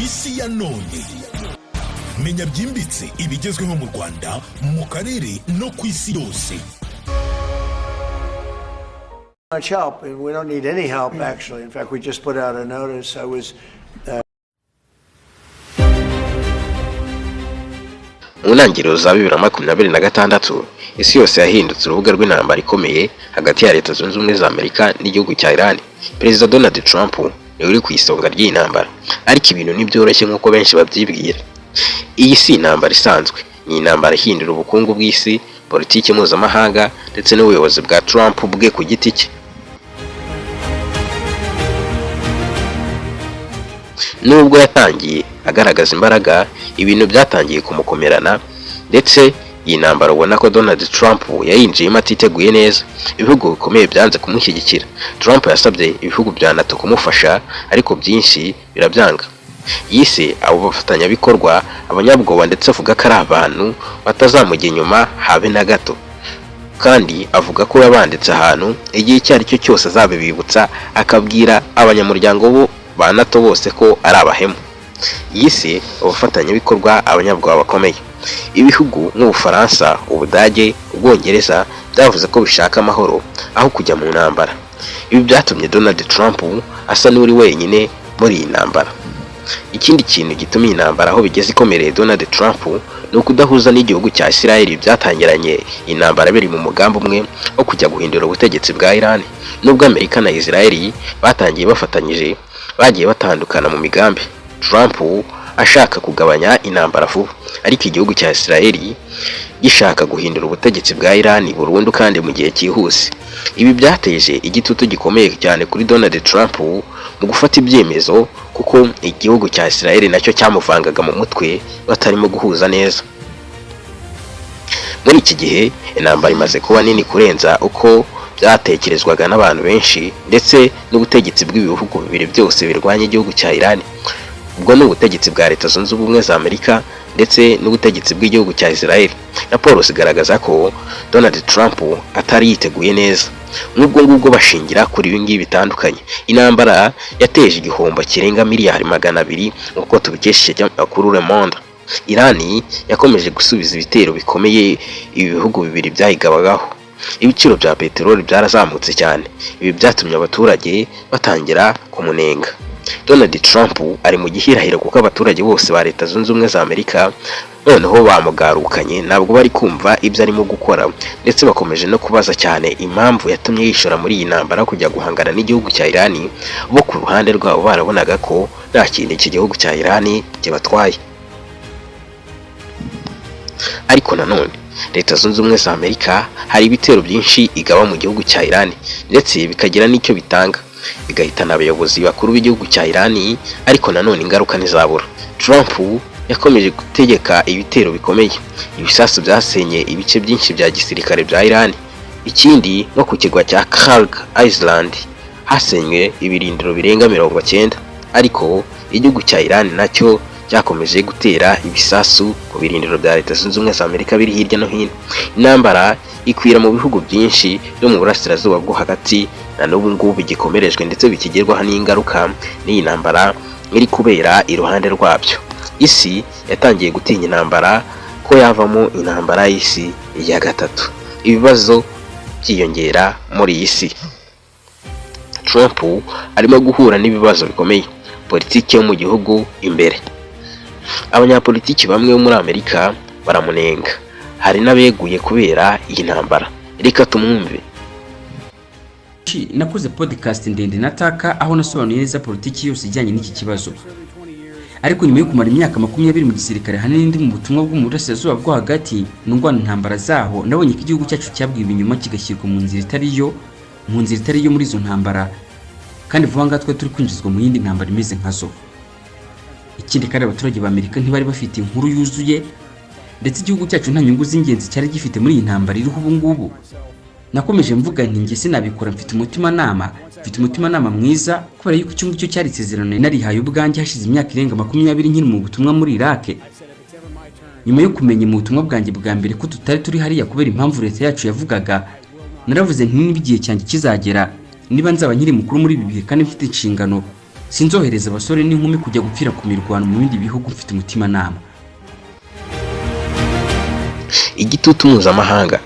isi ya none. Menya byimbitse ibigezweho mu Rwanda, mu karere no ku isi yose. Much help, and we don't need any help actually. In fact, we just put out a notice. I was mu ntangiriro za 2026 isi yose yahindutse urubuga rw'intambara ikomeye hagati ya Leta Zunze Ubumwe za Amerika n'igihugu cya Iran. Perezida Donald Trump niwe uri ku isonga ry'intambara, ariko ibintu ntibyoroshye nk'uko benshi babyibwira. Iyi si intambara isanzwe, ni intambara ihindura ubukungu bw'isi, politiki mpuzamahanga ndetse n'ubuyobozi bwa Trump bwe ku giti cye. Nubwo yatangiye agaragaza imbaraga, ibintu byatangiye kumukomerana, ndetse iyi ntambara ubona ko Donald Trump yayinjiyemo atiteguye neza. Ibihugu bikomeye byanze kumushyigikira. Trump yasabye ibihugu bya NATO kumufasha, ariko byinshi birabyanga. Yise abo bafatanyabikorwa abanyabwoba, ndetse avuga ko ari abantu batazamujya inyuma habe na gato, kandi avuga ko yabanditse ahantu igihe icyo ari cyo cyose azabibibutsa, akabwira abanyamuryango bo ba NATO bose ko ari abahemu. Yise abafatanyabikorwa abanyabwoba bakomeye. Ibihugu nk'Ubufaransa, Ubudage, Ubwongereza byavuze ko bishaka amahoro aho kujya mu ntambara. Ibi byatumye Donald Trump asa n'uri wenyine muri iyi ntambara. Ikindi kintu gituma iyi ntambara aho bigeze ikomereye Donald Trump ni ukudahuza n'igihugu cya Israel byatangiranye intambara biri mu mugambi umwe wo kujya guhindura ubutegetsi bwa Iran. Nubwo Amerika na Israel batangiye bafatanyije, bagiye batandukana mu migambi. Trump ashaka kugabanya intambara vuba, ariko igihugu cya Israel gishaka guhindura ubutegetsi bwa Iran burundu kandi mu gihe cyihuse. Ibi byateje igitutu gikomeye cyane kuri Donald Trump mu gufata ibyemezo, kuko igihugu cya Israel nacyo cyamuvangaga mu mutwe batarimo guhuza neza. Muri iki gihe intambara imaze kuba nini kurenza uko byatekerezwaga n'abantu benshi, ndetse n'ubutegetsi bw'ibihugu bibiri byose birwanya igihugu cya Iran. Ubwo ni ubutegetsi bwa Leta Zunze Ubumwe za Amerika ndetse n'ubutegetsi bw'igihugu cya Israel. Raporo zigaragaza ko Donald Trump atari yiteguye neza. Nubwo ngubwo bashingira kuri ibi ngibi bitandukanye, intambara yateje igihombo kirenga miliyari 200 uko tubikesheje amakuru Le Monde. Iran yakomeje gusubiza ibitero bikomeye ibihugu bibiri byayigabagaho. Ibiciro bya peteroli byarazamutse cyane. Ibi byatumye abaturage batangira kumunenga. Donald Trump ari mu gihirahiro kuko abaturage bose ba Leta Zunze Ubumwe za Amerika noneho bamugarukanye, ntabwo bari kumva ibyo arimo gukora, ndetse bakomeje no kubaza cyane impamvu yatumye yishora muri iyi ntambara kujya guhangana n'igihugu cya Iran. Bo ku ruhande rwabo barabonaga ko nta kintu iki gihugu cya Iran kibatwaye. Ariko nanone Leta Zunze Ubumwe za Amerika hari ibitero byinshi igaba mu gihugu cya Iran, ndetse bikagira n'icyo bitanga, bigahitana abayobozi bakuru b'igihugu cya Iran, ariko nanone ingaruka ntizabura. Trump yakomeje gutegeka ibitero bikomeye. Ibisasu byasenye ibice byinshi bya gisirikare bya Iran. Ikindi no ku kirwa cya Kharg Island hasenywe ibirindiro birenga 90, ariko igihugu cya Iran nacyo cyakomeje gutera ibisasu ku birindiro bya Leta Zunze Ubumwe za Amerika biri hirya no hino. Intambara ikwira mu bihugu byinshi byo mu burasirazuba bwo hagati, na n'ubu ngubu gikomerejwe ndetse bikigerwaho n'ingaruka n'iyi ntambara iri kubera iruhande rwabyo. Isi yatangiye gutinya intambara ko yavamo intambara y'isi ya gatatu. Ibibazo byiyongera muri iyi si. Trump arimo guhura n'ibibazo bikomeye. Politiki yo mu gihugu imbere. Abanyapolitiki bamwe bo muri Amerika baramunenga. Hari n'abeguye kubera iyi ntambara. Reka tumwumve. Nakoze podcast ndende nataka aho nasobanuye neza politiki yose ijyanye n'iki kibazo. Ariko nyuma yo kumara imyaka 20 mu gisirikare hanini ndi mu butumwa bwo mu burasirazuba bwo hagati n'ungwana intambara zaho, nabonye ko igihugu cyacu cyabwiwe inyuma kigashyirwa mu nzira itari yo muri izo ntambara, kandi vuba nga twe turi kwinjizwa mu yindi ntambara imeze nkazo. Ikindi kandi abaturage ba Amerika ntibari bafite inkuru yuzuye, ndetse igihugu cyacu nta nyungu z'ingenzi cyari gifite muri iyi ntambara iriho ubu ngubu. Nakomeje mvuga nti nge sinabikora, mfite umutima nama mwiza, kubera yuko icyo ngicyo cyari isezerano narihaye ubwanjye hashize imyaka irenga 20 nkiri mu butumwa muri Iraq. Nyuma yo kumenya mu butumwa bwanjye bwa mbere ko tutari turi hariya kubera impamvu leta yacu yavugaga, naravuze nti niba igihe cyanjye kizagera, niba nzaba nkiri mukuru muri ibi bihe kandi mfite inshingano sinzohereza abasore n'inkumi kujya gupfira ku mirwano mu bindi bihugu mfite umutimanama. Igitutu mpuzamahanga,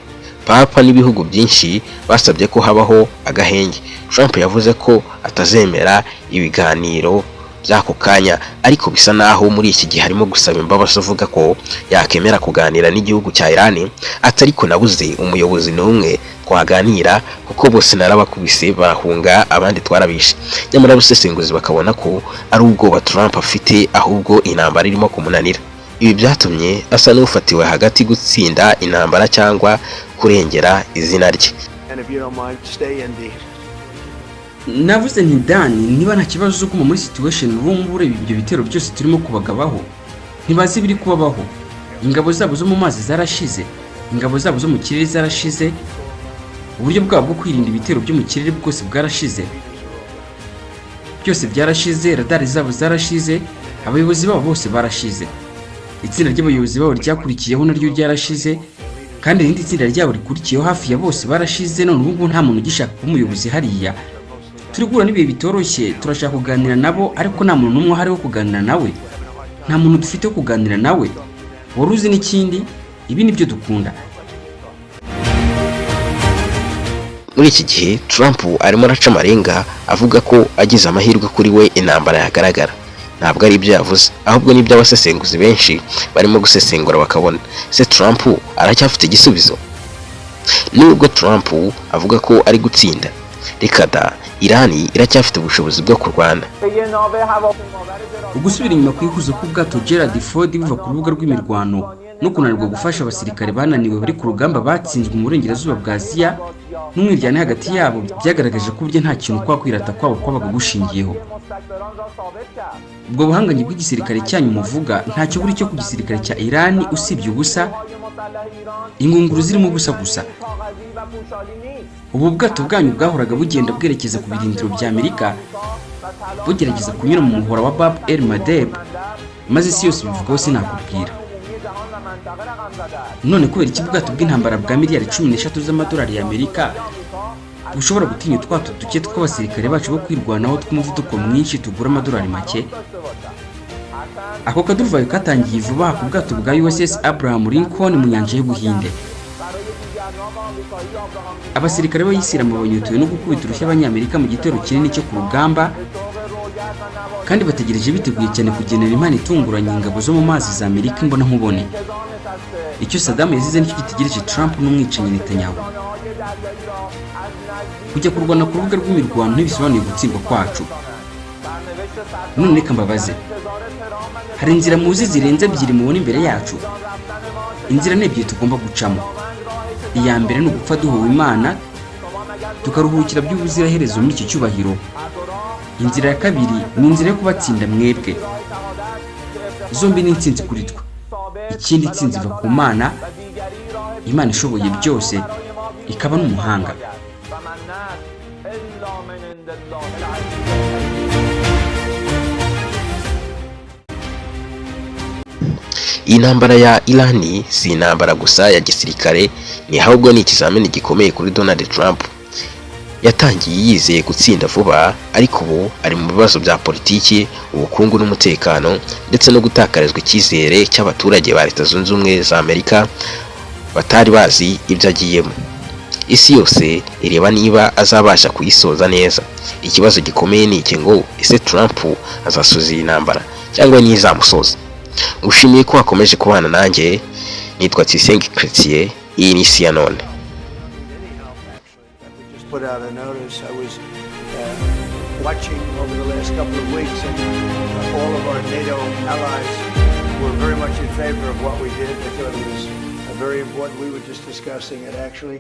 papa n'ibihugu byinshi basabye ko habaho agahenge. Trump yavuze ko atazemera ibiganiro by'ako kanya, ariko bisa naho muri iki gihe harimo gusaba imbabazi avuga ko yakemera kuganira n'igihugu cya Iran, atariko nabuze umuyobozi n'umwe twaganira kuko bose narabakubise bahunga abandi twarabishe. Nyamara abasesenguzi bakabona ko ari ubwoba Trump afite, ahubwo intambara irimo kumunanira. Ibi byatumye asa n'ufatiwe hagati gutsinda intambara cyangwa kurengera izina rye. Navuze nti Dani, niba nta kibazo zo kuma muri situation room ureba ibyo bitero byose turimo kubagabaho, ntibazi biri kubabaho. Ingabo zabo zo mu mazi zarashize, ingabo zabo zo mu kirere zarashize, uburyo bwabo bwo kwirinda ibitero byo mu kirere bwose bwarashize, byose byarashize. Radari zabo zarashize, abayobozi babo bose barashize, itsinda ry'abayobozi babo ryakurikiyeho naryo ryarashize, kandi irindi tsinda ryabo rikurikiyeho hafi ya bose barashize. None ubu nta muntu ugishaka kuba umuyobozi hariya. Turi guhura n'ibihe bitoroshye, turashaka kuganira nabo, ariko nta muntu n'umwe ahari wo kuganira nawe, nta muntu dufite wo kuganira nawe. Wari uzi n'ikindi, ibi nibyo dukunda. Muri iki gihe Trump arimo araca amarenga avuga ko agize amahirwe kuri we intambara yagaragara. Ntabwo ari ibyo yavuze, ahubwo nibyo abasesenguzi benshi barimo gusesengura bakabona. Se Trump aracyafite igisubizo? Nubwo Trump avuga ko ari gutsinda, reka da, Iran iracyafite ubushobozi bwo kurwana. Ugusubira inyuma kwihuza k'ubwato Gerald Ford buva ku rubuga rw'imirwano no kunanirwa gufasha abasirikare bananiwe bari ku rugamba batsinzwe mu burengerazuba bwa Aziya n'umwiryane hagati yabo byagaragaje ko burya nta kintu kwa kwirata kwabo kwabaga gushingiyeho. Ubwo buhanganye bw'igisirikare cyanyu muvuga ntacyo buri cyo ku gisirikare cya Iran usibye ubusa, ingunguru zirimo gusa. Ubu bwato bwanyu bwahoraga bugenda bwerekeza ku birindiro bya Amerika, bugerageza kunyura mu muhora wa Bab el Mandeb, maze isi yose bivugaho sinakubwira. None kubera iki bwato bw'intambara bwa miliyari 13 z'amadolari y'Amerika bushobora gutinya utwato duke tw'abasirikare bacu bo kwirwanaho tw'umuvuduko mwinshi tugura amadolari make? Ako kaduruvayo katangiye vuba ku bwato bwa USS Abraham Lincoln mu nyanja y'Ubuhinde. Abasirikare b'Abisilamu banyotewe no gukubita urushya abanyamerika mu gitero kinini cyo ku rugamba, kandi bategereje biteguye cyane kugenera impano itunguranye ingabo zo mu mazi za Amerika imbona nkubone. Icyo Saddam yazize nicyo gitegereje Trump n'umwicanyi Netanyahu. Kujya kurwana ku rubuga rw'imirwano ntibisobanuye gutsindwa kwacu. None reka mbabaze, hari inzira muzi zirenze ebyiri mubona imbere yacu? Inzira n'ebyiri tugomba gucamo. Iya mbere ni ugupfa duhuwe Imana tukaruhukira by'ubuziraherezo muri iki cyubahiro. Inzira ya kabiri ni inzira yo kubatsinda mwebwe. Zombi ni intsinzi kuri twe. Ikindi intsinzi iva ku Mana, Imana ishoboye byose, ikaba n'umuhanga. Iyi ntambara ya Iran si intambara gusa ya gisirikare, ni ahubwo ni ikizamini gikomeye kuri Donald Trump. Yatangiye yizeye gutsinda vuba, ariko ubu ari mu bibazo bya politiki, ubukungu n'umutekano, ndetse no gutakarizwa icyizere cy'abaturage ba Leta Zunze Ubumwe za Amerika batari bazi ibyo agiyemo. Isi yose ireba niba azabasha kuyisoza neza. Ikibazo gikomeye ni iki ngo ese Trump azasoza iyi ntambara cyangwa ntizamusoza? Ushimiye ko wakomeje kubana nanjye. Nitwa Tshisekedi Chrétien, iyi ni Isi ya None. Put out a notice. I was watching over the last couple of weeks, and all of our NATO allies were very much in favor of what we did. They thought it was very important. We were just discussing it actually.